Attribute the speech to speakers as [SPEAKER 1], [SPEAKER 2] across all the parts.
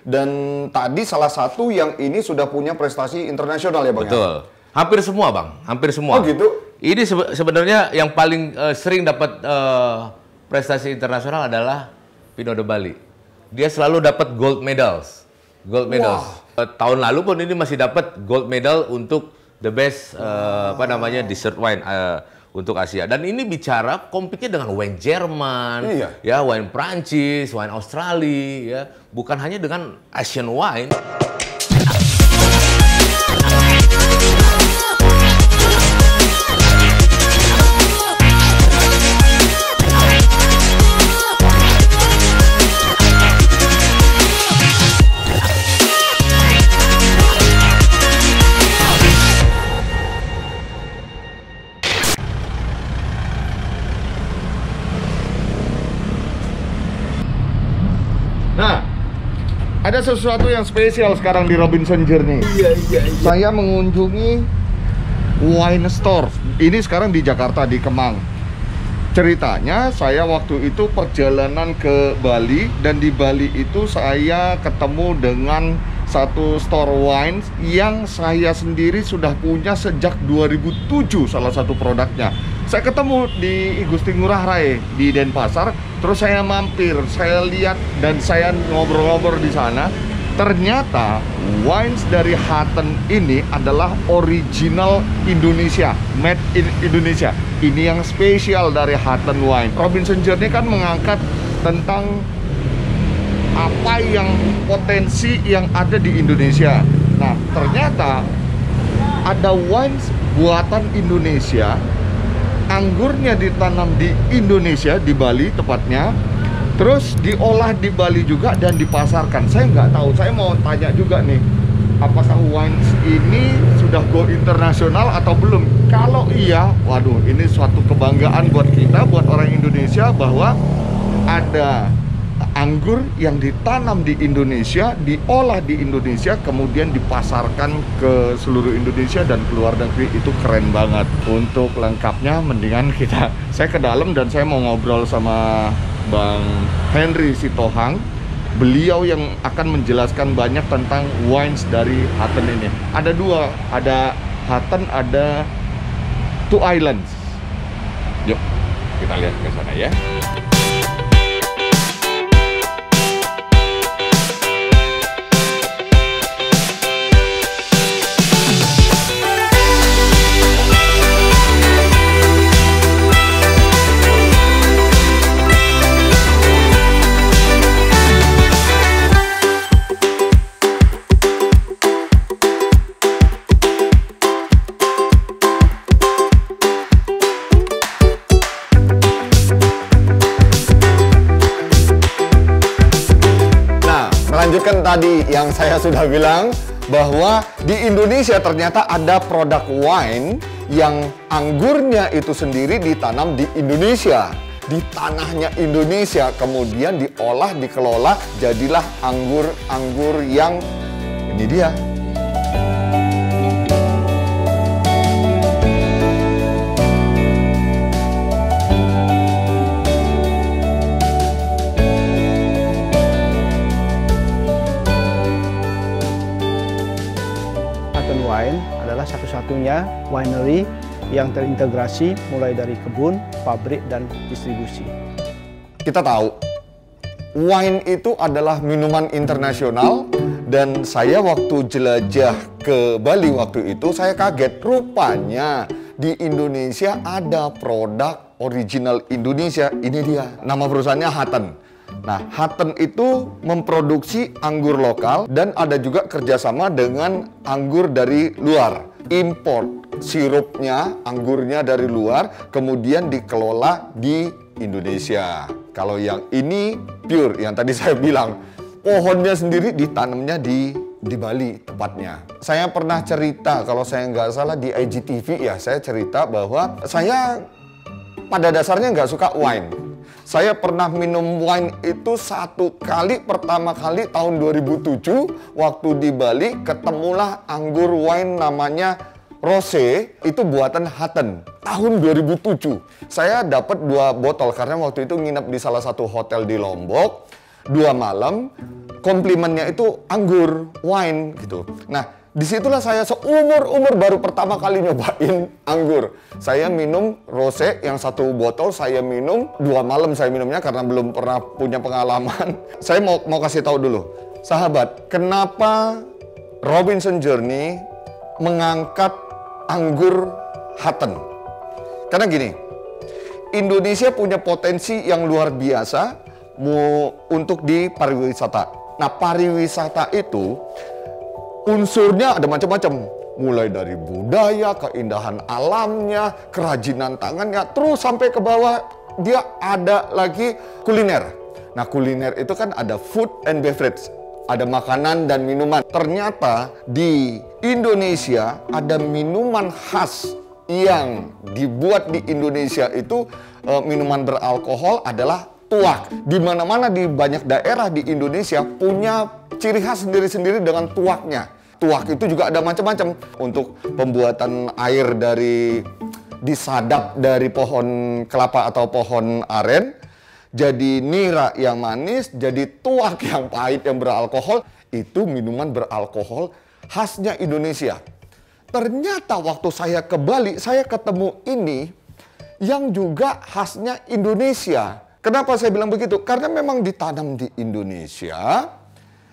[SPEAKER 1] Dan tadi salah satu yang ini sudah punya prestasi internasional ya Bang?
[SPEAKER 2] Betul. Hampir semua Bang, hampir semua.
[SPEAKER 1] Oh gitu?
[SPEAKER 2] Ini sebenarnya yang paling sering dapat prestasi internasional adalah Pino de Bali. Dia selalu dapat gold medals. Gold medals. Tahun lalu pun ini masih dapat gold medal untuk the best dessert wine untuk Asia. Dan ini bicara compete dengan wine Jerman, ya wine Prancis, wine Australia, ya bukan hanya dengan Asian wine.
[SPEAKER 1] Nah, ada sesuatu yang spesial sekarang di Robinson Journey. Iya. Saya mengunjungi wine store. Ini sekarang di Jakarta, di Kemang. Ceritanya, saya waktu itu perjalanan ke Bali. Dan di Bali itu saya ketemu dengan satu store wine yang saya sendiri sudah punya sejak 2007, salah satu produknya. Saya ketemu di Igusti Ngurah Rai di Denpasar, terus saya mampir, saya lihat dan saya ngobrol-ngobrol di sana. Ternyata wines dari Hutton ini adalah original Indonesia, made in Indonesia. Ini yang spesial dari Hutton Wine. Robinson Journey kan mengangkat tentang apa yang potensi yang ada di Indonesia. Nah, ternyata ada wines buatan Indonesia. Anggurnya ditanam di Indonesia, di Bali tepatnya, terus diolah di Bali juga dan dipasarkan. Saya nggak tahu, saya mau tanya juga nih, apakah wines ini sudah go internasional atau belum? Kalau iya, waduh, ini suatu kebanggaan buat kita, buat orang Indonesia, bahwa ada anggur yang ditanam di Indonesia, diolah di Indonesia, kemudian dipasarkan ke seluruh Indonesia dan keluar negeri. Itu keren banget. Untuk lengkapnya mendingan saya ke dalam dan saya mau ngobrol sama Bang Henry Sitohang. Beliau yang akan menjelaskan banyak tentang wines dari Hutton ini. Ada dua, ada Hutton, ada Two Islands. Yuk, kita lihat ke sana ya. Melanjutkan tadi yang saya sudah bilang, bahwa di Indonesia ternyata ada produk wine yang anggurnya itu sendiri ditanam di Indonesia, di tanahnya Indonesia, kemudian diolah, dikelola, jadilah anggur-anggur yang ini dia.
[SPEAKER 3] Wine adalah satu-satunya winery yang terintegrasi mulai dari kebun, pabrik, dan distribusi.
[SPEAKER 1] Kita tahu, wine itu adalah minuman internasional, dan saya waktu jelajah ke Bali waktu itu, saya kaget. Rupanya di Indonesia ada produk original Indonesia. Ini dia, nama perusahaannya Hutton. Nah, Hutton itu memproduksi anggur lokal dan ada juga kerjasama dengan anggur dari luar. Import sirupnya, anggurnya dari luar, kemudian dikelola di Indonesia. Kalau yang ini pure, yang tadi saya bilang, pohonnya sendiri ditanamnya di Bali tepatnya. Saya pernah cerita, kalau saya nggak salah di IGTV ya, saya cerita bahwa saya pada dasarnya nggak suka wine. Saya pernah minum wine itu satu kali, pertama kali tahun 2007 waktu di Bali, ketemulah anggur wine namanya Rosé, itu buatan Hutton tahun 2007. Saya dapat 2 botol karena waktu itu nginep di salah satu hotel di Lombok. 2 malam, komplimennya itu anggur, wine gitu. Nah, disitulah saya seumur-umur baru pertama kali nyobain anggur. Saya minum rosé yang 1 botol, saya minum 2 malam saya minumnya karena belum pernah punya pengalaman. Saya mau kasih tahu dulu, sahabat, kenapa Robinson Journey mengangkat anggur Hutton? Karena gini, Indonesia punya potensi yang luar biasa untuk di pariwisata. Nah, pariwisata itu unsurnya ada macam-macam, mulai dari budaya, keindahan alamnya, kerajinan tangannya, terus sampai ke bawah dia ada lagi kuliner. Nah, kuliner itu kan ada food and beverage, ada makanan dan minuman. Ternyata di Indonesia ada minuman khas yang dibuat di Indonesia itu minuman beralkohol adalah tuak. Di mana-mana di banyak daerah di Indonesia punya ciri khas sendiri-sendiri dengan tuaknya. Tuak itu juga ada macam-macam, untuk pembuatan air dari disadap dari pohon kelapa atau pohon aren, jadi nira yang manis, jadi tuak yang pahit yang beralkohol. Itu minuman beralkohol khasnya Indonesia. Ternyata waktu saya ke Bali, saya ketemu ini yang juga khasnya Indonesia. Kenapa saya bilang begitu? Karena memang ditanam di Indonesia.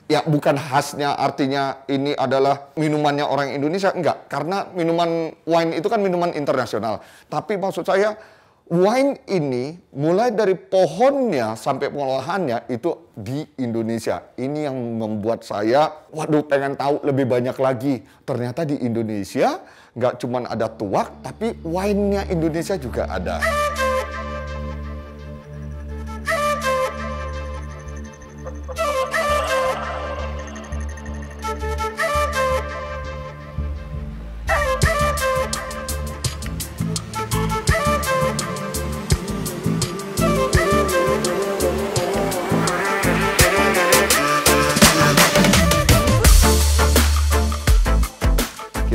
[SPEAKER 1] Ya, bukan khasnya artinya ini adalah minumannya orang Indonesia, enggak. Karena minuman wine itu kan minuman internasional. Tapi maksud saya, wine ini mulai dari pohonnya sampai pengolahannya itu di Indonesia. Ini yang membuat saya, waduh, pengen tahu lebih banyak lagi. Ternyata di Indonesia nggak cuma ada tuak, tapi wine-nya Indonesia juga ada.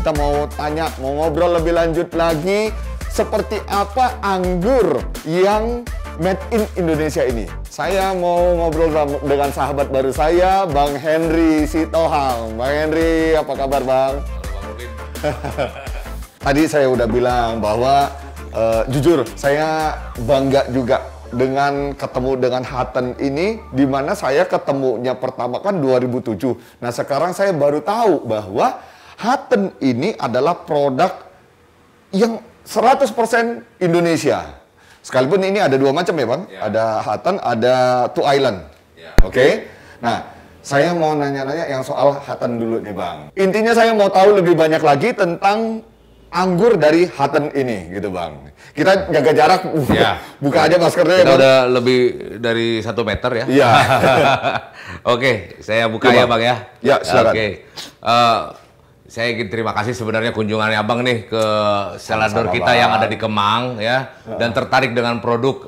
[SPEAKER 1] Kita mau tanya, mau ngobrol lebih lanjut lagi, seperti apa anggur yang made in Indonesia ini. Saya mau ngobrol dengan sahabat baru saya, Bang Henry Sitohang. Bang Henry, apa kabar, Bang?
[SPEAKER 2] Halo, Bang Rubin.
[SPEAKER 1] Tadi saya udah bilang bahwa jujur saya bangga juga dengan ketemu dengan Hutton ini, di mana saya ketemunya pertama kan 2007. Nah, sekarang saya baru tahu bahwa Hutton ini adalah produk yang 100% Indonesia. Sekalipun ini ada 2 macam ya, Bang. Ya. Ada Hutton, ada Two Island. Ya. Oke. Nah, saya mau nanya-nanya yang soal Hutton dulu nih, Bang. Intinya saya mau tahu lebih banyak lagi tentang anggur dari Hutton ini, gitu, Bang. Kita jaga jarak, ya. Buka aja maskernya.
[SPEAKER 2] Kita udah lebih dari 1 meter ya.
[SPEAKER 1] Iya.
[SPEAKER 2] Oke, saya buka ya, Bang ya.
[SPEAKER 1] Ya, silakan.
[SPEAKER 2] Oke. Saya ingin terima kasih sebenarnya kunjungannya Abang nih ke selador kita yang ada di Kemang ya, dan tertarik dengan produk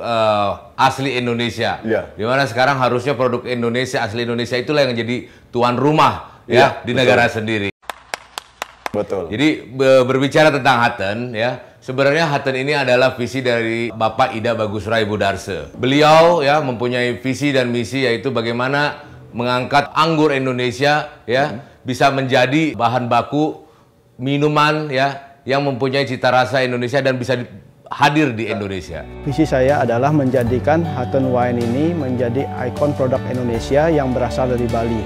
[SPEAKER 2] asli Indonesia. Dimana sekarang harusnya produk Indonesia, asli Indonesia itulah yang jadi tuan rumah ya di negara sendiri.
[SPEAKER 1] Betul.
[SPEAKER 2] Jadi berbicara tentang Hutton ya, sebenarnya Hutton ini adalah visi dari Bapak Ida Bagusrai Budarse. Beliau ya mempunyai visi dan misi, yaitu bagaimana mengangkat anggur Indonesia ya bisa menjadi bahan baku minuman ya yang mempunyai cita rasa Indonesia dan bisa hadir di Indonesia.
[SPEAKER 3] Visi saya adalah menjadikan Hutton Wine ini menjadi ikon produk Indonesia yang berasal dari Bali.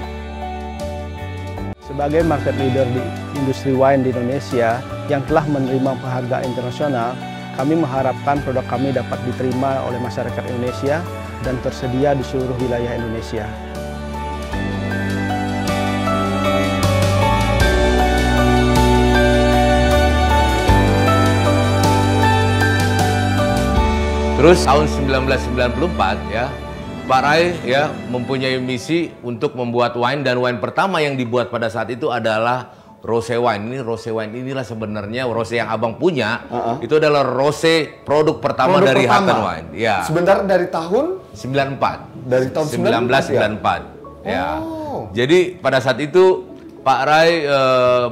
[SPEAKER 3] Sebagai market leader di industri wine di Indonesia yang telah menerima penghargaan internasional, kami mengharapkan produk kami dapat diterima oleh masyarakat Indonesia dan tersedia di seluruh wilayah Indonesia.
[SPEAKER 2] Terus tahun 1994 ya, Pak Rai ya mempunyai misi untuk membuat wine, dan wine pertama yang dibuat pada saat itu adalah rosé wine. Ini rosé wine inilah sebenarnya rosé yang Abang punya. Itu adalah rosé produk pertama dari Hutton Wine. Ya.
[SPEAKER 1] Sebentar dari tahun
[SPEAKER 2] 94.
[SPEAKER 1] Dari tahun
[SPEAKER 2] 1994. Ya. Jadi pada saat itu Pak Rai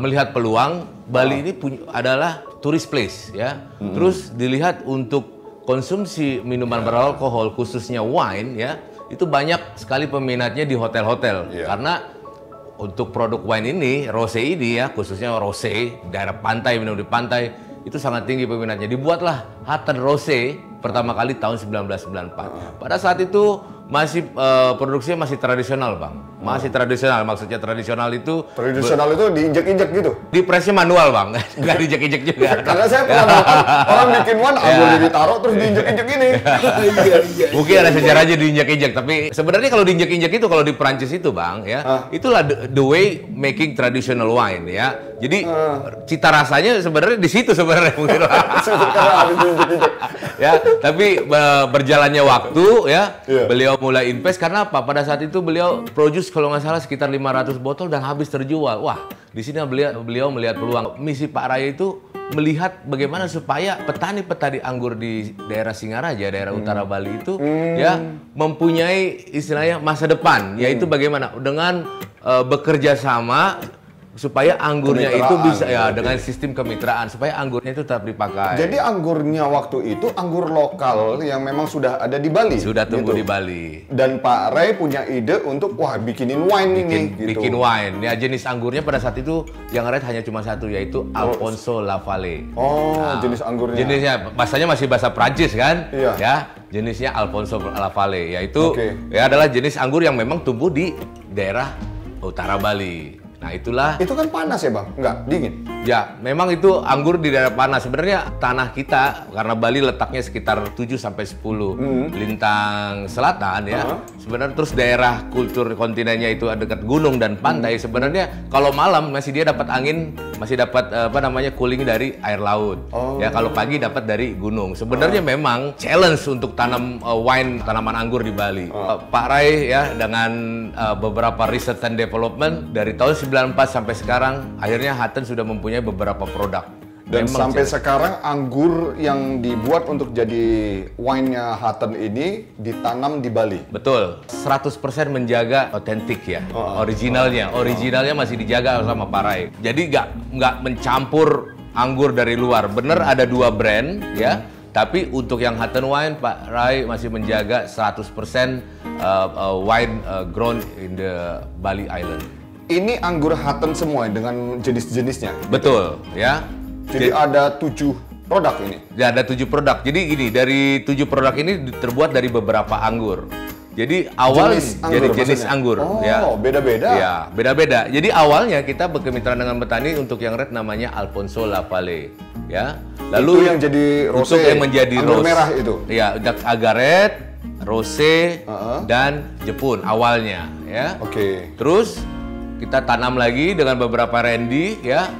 [SPEAKER 2] melihat peluang Bali ini adalah tourist place ya. Terus dilihat untuk konsumsi minuman beralkohol khususnya wine ya, itu banyak sekali peminatnya di hotel-hotel. Karena untuk produk wine ini, rosé ini ya, khususnya rosé daerah pantai, minum di pantai, itu sangat tinggi peminatnya. Dibuatlah Hutton Rosé pertama kali tahun 1994. Pada saat itu masih produksinya masih tradisional, Bang. Masih tradisional, maksudnya tradisional itu
[SPEAKER 1] diinjek-injek gitu.
[SPEAKER 2] di presnya manual, Bang. Nggak diinjek-injek juga.
[SPEAKER 1] Karena saya pernah nonton orang bikin wine anggurnya ditaruh terus diinjek-injek ini.
[SPEAKER 2] Mungkin ada sejarahnya diinjek-injek, tapi sebenarnya kalau diinjek-injek itu kalau di Prancis itu, Bang, ya, itulah the way making traditional wine ya. Jadi cita rasanya sebenarnya di situ sebenarnya mungkin. Ya, tapi berjalannya waktu ya, beliau mulai invest karena apa? Pada saat itu beliau produce kalau nggak salah sekitar 500 botol dan habis terjual. Wah, di sini beliau melihat peluang. Misi Pak Raya itu melihat bagaimana supaya petani-petani anggur di daerah Singaraja, daerah utara Bali itu ya mempunyai istilahnya masa depan, yaitu bagaimana dengan bekerja sama supaya anggurnya itu bisa ya dengan sistem kemitraan supaya anggurnya itu tetap dipakai.
[SPEAKER 1] Jadi anggurnya waktu itu anggur lokal yang memang sudah ada di Bali.
[SPEAKER 2] Sudah tumbuh
[SPEAKER 1] gitu.
[SPEAKER 2] di Bali.
[SPEAKER 1] Dan Pak Ray punya ide untuk bikinin wine ini gitu.
[SPEAKER 2] Bikin wine. Ya jenis anggurnya pada saat itu yang red hanya cuma satu yaitu Alphonso Lavallee.
[SPEAKER 1] Jenis anggurnya.
[SPEAKER 2] Jenisnya bahasanya masih bahasa Prancis kan?
[SPEAKER 1] Iya.
[SPEAKER 2] Ya, jenisnya Alphonso Lavallee yaitu ya adalah jenis anggur yang memang tumbuh di daerah utara Bali. Nah itulah.
[SPEAKER 1] Itu kan panas ya Bang? Enggak, dingin?
[SPEAKER 2] Ya, memang itu anggur di daerah panas. Sebenarnya tanah kita, karena Bali letaknya sekitar 7-10 lintang selatan ya. Sebenarnya terus daerah kultur kontinennya itu dekat gunung dan pantai. Sebenarnya kalau malam masih dia dapat angin, masih dapat cooling dari air laut. Ya, kalau pagi dapat dari gunung. Sebenarnya memang challenge untuk tanam wine, tanaman anggur di Bali. Pak Ray ya dengan beberapa research and development dari tahun 94 sampai sekarang akhirnya Hutton sudah mempunyai beberapa produk.
[SPEAKER 1] Dan
[SPEAKER 2] memang
[SPEAKER 1] sampai sekarang anggur yang dibuat untuk jadi wine-nya Hutton ini ditanam di Bali.
[SPEAKER 2] Betul, 100% menjaga otentik ya, originalnya masih dijaga sama Pak Ray. Jadi nggak mencampur anggur dari luar. Bener ada 2 brand ya, tapi untuk yang Hutton wine Pak Ray masih menjaga 100% wine grown in the Bali Island.
[SPEAKER 1] Ini anggur Hutton semua dengan jenis-jenisnya?
[SPEAKER 2] Betul, ya.
[SPEAKER 1] Jadi ada 7 produk ini?
[SPEAKER 2] Ya, ada 7 produk. Jadi gini, dari 7 produk ini terbuat dari beberapa anggur. Jadi awal jenis anggur.
[SPEAKER 1] Beda-beda?
[SPEAKER 2] Ya, beda-beda. Jadi awalnya kita berkemitraan dengan petani untuk yang red namanya Alphonso Lavallee. Ya. Lalu
[SPEAKER 1] itu yang jadi rosé,
[SPEAKER 2] untuk yang menjadi
[SPEAKER 1] anggur merah itu?
[SPEAKER 2] Ya, agaret, rosé, dan jepun awalnya. Ya. Terus kita tanam lagi dengan beberapa randy ya,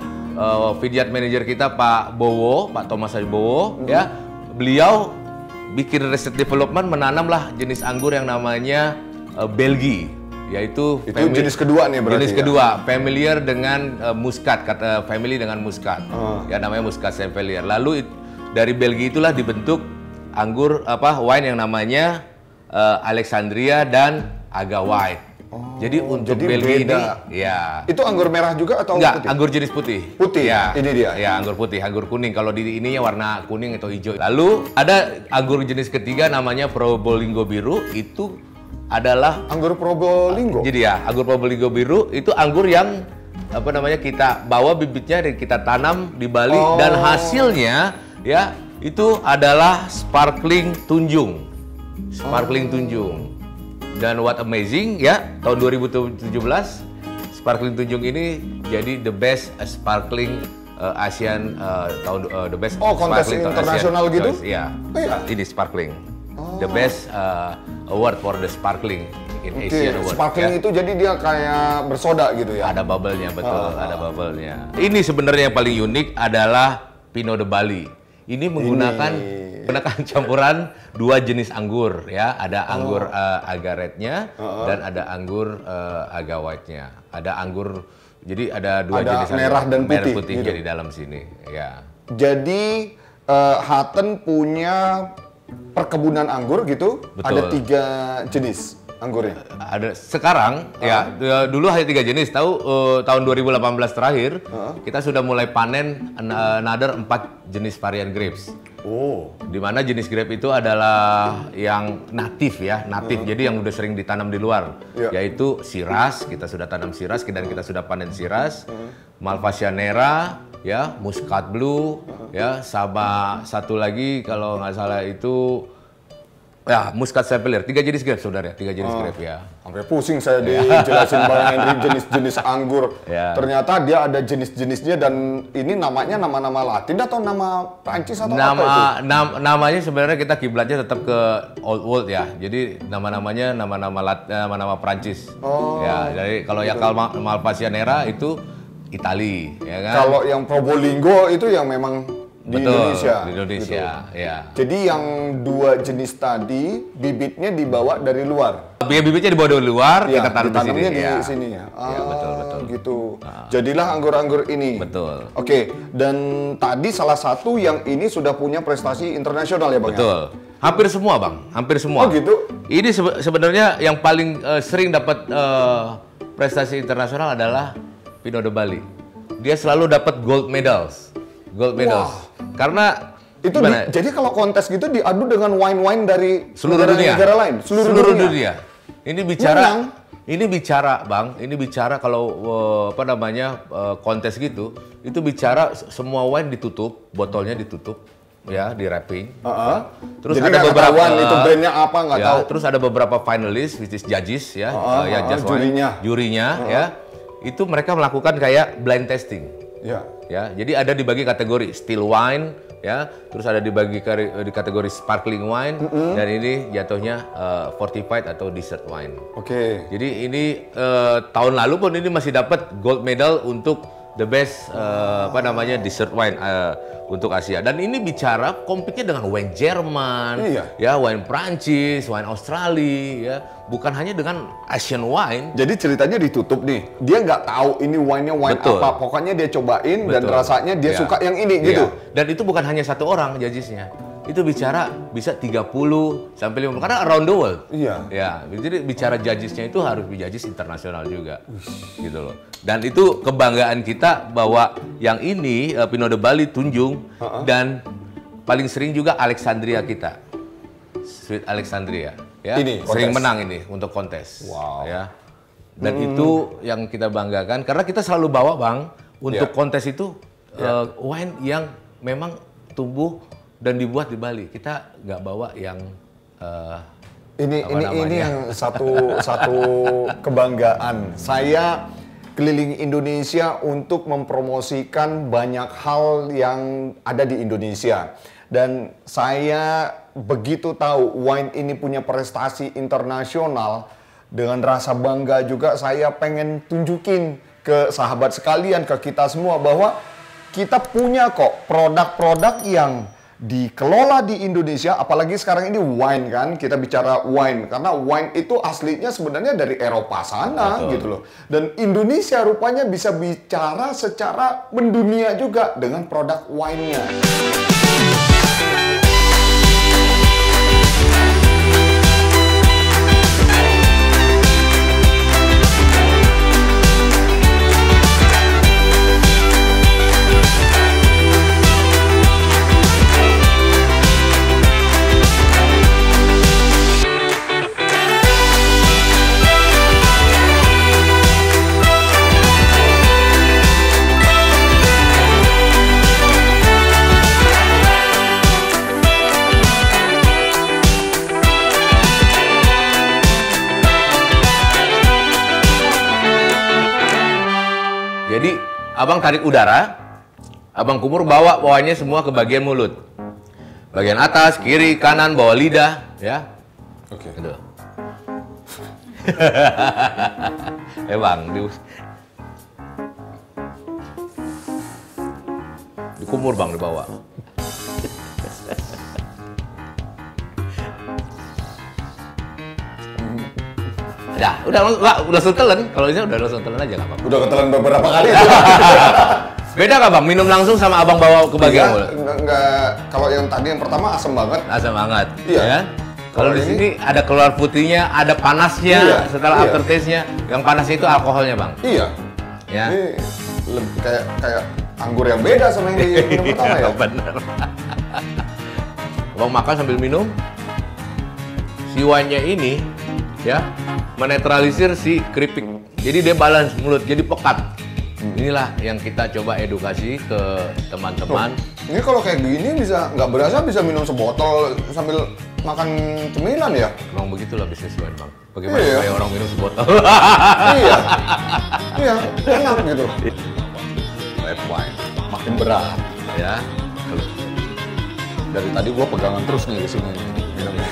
[SPEAKER 2] vineyard manager kita Pak Bowo, Pak Thomas Bowo ya, beliau bikin research development menanamlah jenis anggur yang namanya Belgi, yaitu
[SPEAKER 1] jenis kedua nih berarti.
[SPEAKER 2] Jenis kedua, familiar dengan muskat, kata family dengan muskat, ya namanya muskat familiar. Lalu dari Belgi itulah dibentuk anggur wine yang namanya Alexandria dan Aga White. Jadi untuk Belgi ini, ya.
[SPEAKER 1] Itu anggur merah juga atau
[SPEAKER 2] enggak,
[SPEAKER 1] putih?
[SPEAKER 2] anggur jenis putih.
[SPEAKER 1] Putih,
[SPEAKER 2] ya.
[SPEAKER 1] Ini dia?
[SPEAKER 2] Ya, anggur putih, anggur kuning. Kalau di ininya warna kuning atau hijau. Lalu ada anggur jenis ketiga namanya Probolinggo Biru. Itu adalah
[SPEAKER 1] anggur Probolinggo?
[SPEAKER 2] Jadi ya, anggur Probolinggo Biru itu anggur yang kita bawa bibitnya dan kita tanam di Bali. Dan hasilnya ya, itu adalah sparkling Tunjung. Sparkling Tunjung. Dan what amazing ya, tahun 2017 Sparkling Tunjung ini jadi the best sparkling Asian the best
[SPEAKER 1] kontes internasional gitu?
[SPEAKER 2] Iya. Ini sparkling. The best award for the sparkling in Asian award.
[SPEAKER 1] Sparkling itu jadi dia kayak bersoda gitu ya?
[SPEAKER 2] Ada bubble-nya, betul, ada bubble-nya. Ini sebenarnya yang paling unik adalah Pinot de Bali. Ini menggunakan campuran 2 jenis anggur ya, ada anggur agaretnya dan ada anggur aga white-nya. Ada anggur, jadi ada 2 jenis
[SPEAKER 1] merah
[SPEAKER 2] anggur,
[SPEAKER 1] dan putih,
[SPEAKER 2] merah putihnya
[SPEAKER 1] gitu.
[SPEAKER 2] di dalam sini ya.
[SPEAKER 1] Jadi Hutton punya perkebunan anggur gitu.
[SPEAKER 2] Betul.
[SPEAKER 1] Ada 3 jenis. anggurnya?
[SPEAKER 2] Ada sekarang ya dulu hanya 3 jenis. Tahun 2018 terakhir kita sudah mulai panen another 4 jenis varian grapes.
[SPEAKER 1] Oh.
[SPEAKER 2] Di mana jenis grape itu adalah yang natif ya, jadi yang udah sering ditanam di luar, yaitu Shiraz. Kita sudah tanam Shiraz dan kita sudah panen Shiraz, Malvasia ya, Muscat Blue ya, sama satu lagi kalau nggak salah itu ya Muscat Sapphire. 3 jenis grape saudara, 3 jenis grape ya.
[SPEAKER 1] Sampai pusing saya dijelasin Bang Henry jenis-jenis anggur.
[SPEAKER 2] Ya.
[SPEAKER 1] Ternyata dia ada jenis-jenisnya dan ini namanya nama-nama Latin atau nama Prancis atau apa itu?
[SPEAKER 2] Namanya sebenarnya kita kiblatnya tetap ke Old World ya. Jadi nama-namanya nama-nama Prancis.
[SPEAKER 1] Oh.
[SPEAKER 2] Ya, jadi kalau yang Malvasia itu Itali, ya kan?
[SPEAKER 1] Kalau yang Probolinggo itu yang memang di Indonesia.
[SPEAKER 2] Di Indonesia,
[SPEAKER 1] gitu.
[SPEAKER 2] ya.
[SPEAKER 1] Jadi yang 2 jenis tadi bibitnya dibawa dari luar.
[SPEAKER 2] Bibitnya dibawa dari luar,
[SPEAKER 1] Ya,
[SPEAKER 2] kita taruh di sini.
[SPEAKER 1] di sini ya.
[SPEAKER 2] Ya, betul.
[SPEAKER 1] Gitu. Jadilah anggur-anggur ini.
[SPEAKER 2] Betul.
[SPEAKER 1] Oke, dan tadi salah satu yang ini sudah punya prestasi internasional ya, Bang?
[SPEAKER 2] Betul. Hampir semua, Bang. Hampir semua.
[SPEAKER 1] Oh, gitu.
[SPEAKER 2] Ini sebenarnya yang paling sering dapat prestasi internasional adalah Pinot de Bali. Dia selalu dapat gold medals. Karena
[SPEAKER 1] itu jadi kalau kontes gitu diadu dengan wine-wine dari
[SPEAKER 2] seluruh
[SPEAKER 1] negara lain, seluruh dunia.
[SPEAKER 2] Ini bicara, Bang. Ini bicara kalau kontes gitu, itu bicara semua wine ditutup, botolnya ditutup, ya, di wrapping. Terus
[SPEAKER 1] jadi
[SPEAKER 2] ada beberapa
[SPEAKER 1] itu brandnya apa nggak tahu.
[SPEAKER 2] Terus ada beberapa finalis, which is judges, ya, jurinya, ya. Itu mereka melakukan kayak blind testing. Ya, jadi ada dibagi kategori still wine, ya, terus ada dibagi di kategori sparkling wine, dan ini jatuhnya fortified atau dessert wine.
[SPEAKER 1] Oke.
[SPEAKER 2] Jadi ini tahun lalu pun ini masih dapat gold medal untuk the best dessert wine untuk Asia. Dan ini bicara compete-nya dengan wine Jerman, ya, wine Prancis, wine Australia, ya, bukan hanya dengan Asian wine.
[SPEAKER 1] Jadi ceritanya ditutup nih, dia nggak tahu ini wine-nya wine apa, pokoknya dia cobain dan rasanya dia suka yang ini gitu.
[SPEAKER 2] Dan itu bukan hanya satu orang judges-nya. Itu bicara bisa 30 sampai 50 karena around the world. Ya, jadi bicara judges-nya itu harus judges internasional juga. Gitu loh. Dan itu kebanggaan kita bahwa yang ini Pinot de Bali Tunjung dan paling sering juga Alexandria kita. Sweet Alexandria, ya.
[SPEAKER 1] Ini
[SPEAKER 2] sering menang ini untuk kontes.
[SPEAKER 1] Wow.
[SPEAKER 2] Ya. Dan itu yang kita banggakan karena kita selalu bawa, Bang, untuk kontes itu wine yang memang tumbuh dan dibuat di Bali. Kita nggak bawa yang
[SPEAKER 1] ini yang satu kebanggaan saya keliling Indonesia untuk mempromosikan banyak hal yang ada di Indonesia. Dan saya begitu tahu wine ini punya prestasi internasional, dengan rasa bangga juga saya pengen tunjukin ke sahabat sekalian, ke kita semua bahwa kita punya kok produk-produk yang dikelola di Indonesia, apalagi sekarang ini wine kan, kita bicara wine karena wine itu aslinya sebenarnya dari Eropa sana. Betul. Gitu loh. Dan Indonesia rupanya bisa bicara secara mendunia juga dengan produk wine-nya.
[SPEAKER 2] Jadi abang tarik udara, abang kumur bawa bawahnya semua ke bagian mulut. Bagian atas, kiri, kanan, bawah lidah, ya.
[SPEAKER 1] Oke.
[SPEAKER 2] Gitu. Bang, dikumur bang di bawah. udah langsung telan. Kalau ini udah langsung telan aja nggak apa-apa.
[SPEAKER 1] Udah ketelan beberapa kali.
[SPEAKER 2] Beda nggak bang? Minum langsung sama abang bawa ke bagian mulut?
[SPEAKER 1] Enggak. Kalau yang tadi yang pertama asam banget.
[SPEAKER 2] Asam banget.
[SPEAKER 1] Iya. Ya?
[SPEAKER 2] Kalau di sini ada keluar putihnya, ada panasnya,
[SPEAKER 1] Iya,
[SPEAKER 2] setelah
[SPEAKER 1] iya.
[SPEAKER 2] aftertaste-nya. Yang panas itu alkoholnya, Bang.
[SPEAKER 1] Iya.
[SPEAKER 2] Ya.
[SPEAKER 1] Ini kayak anggur yang beda sama yang di minum pertama ya.
[SPEAKER 2] Bener. Abang makan sambil minum. Si wine-nya ini ya menetralisir si keripik. Jadi dia balance mulut, jadi pekat. Inilah yang kita coba edukasi ke teman-teman.
[SPEAKER 1] Ini kalau kayak gini nggak berasa bisa minum sebotol sambil makan cemilan ya?
[SPEAKER 2] Emang begitulah bisnis wine, Bang. Bagaimana
[SPEAKER 1] Iya.
[SPEAKER 2] supaya orang minum sebotol?
[SPEAKER 1] Iya. Iya, enak gitu. Red wine makin berat.
[SPEAKER 2] Ya.
[SPEAKER 1] Dari tadi gua pegangan terus nih di sini minumnya.